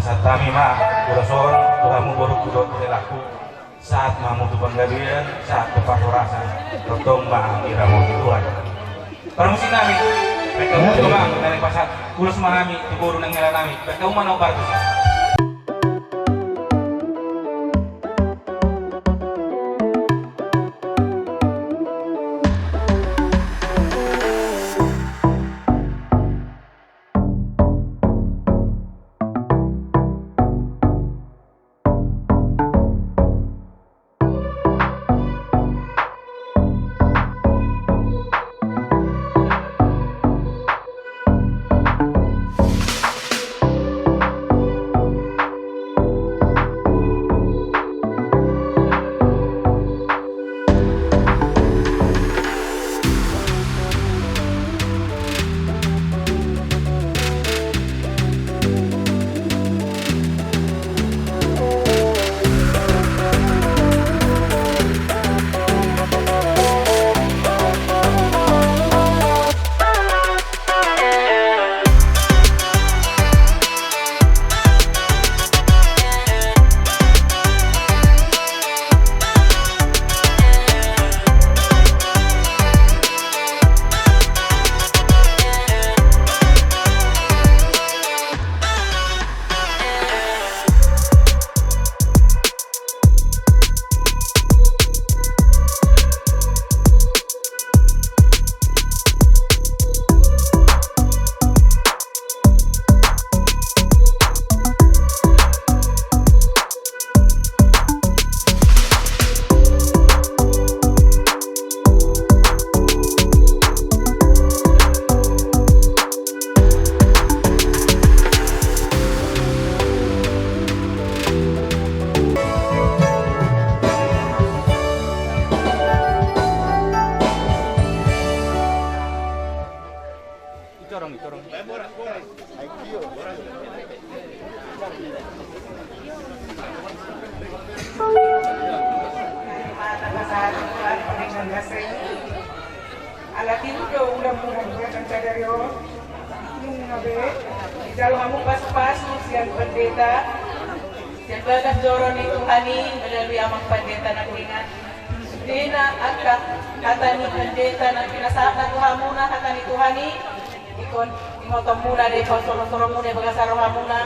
saat kami mah kuroson Tuhanmu baru kudot laku saat mamu tu penggalian saat tepat orasan totong mah iramu Tuhan permusi kami mereka mau bang dari pasar kulus mahami tiburu nang helan kami mereka mau nobar tuh Alatin ko ulang bulan ng Sadaryo yung nabe jalo kamu pas-pas siang pendeta siang bagas joro ni Tuhani melalui amang pendeta na ingat dina akak kata ni pendeta na pinasaka Tuhamuna kata ni Tuhani ikon imotom muna de soro muna bagasaro hamuna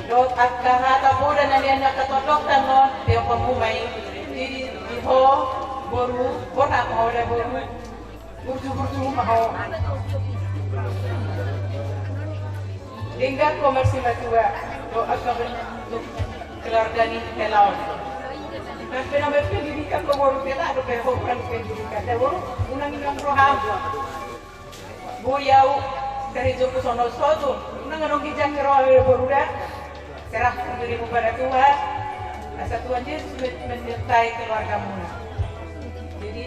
dot akak hata muna na niya nakatodok tanon deo pamumay di ho boru bona mo de boru burju mau hingga komersi matua doa keluarga ni telaon mas penamek pendidikan komoru kita ada pehokan pendidikan dewo unang roham buyau dari Joko sono sotu unang kijang rohe boruda serah dirimu pada Tuhan asa Tuhan Yesus menyertai keluargamu jadi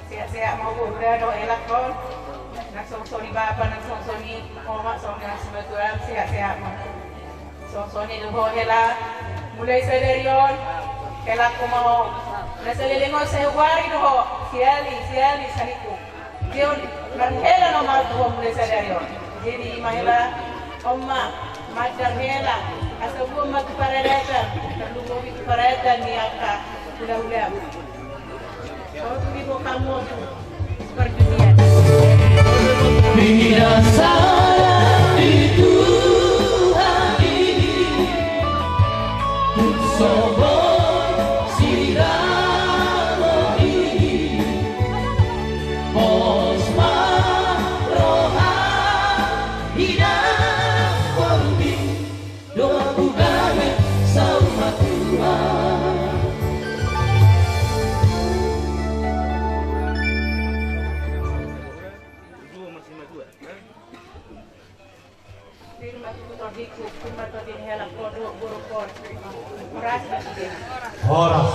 siya mau udah do elak kon nagsonsoni bapa nagsonsoni mama song nasmatuan siya mo sonsoni do hela mulai sa derion elak ko mo nasalilingon sa huwari do siali saniku diyon manhela no maldo mulai sa derion jadi mahela omma madar hela asa buo magparadata tandugo parada ni aka ula kalau begitu kamu seperti dia. Bila salah itu hari sobor siramo ini osma roha hidup korbi doa kugawe sama Tuhan. Horas.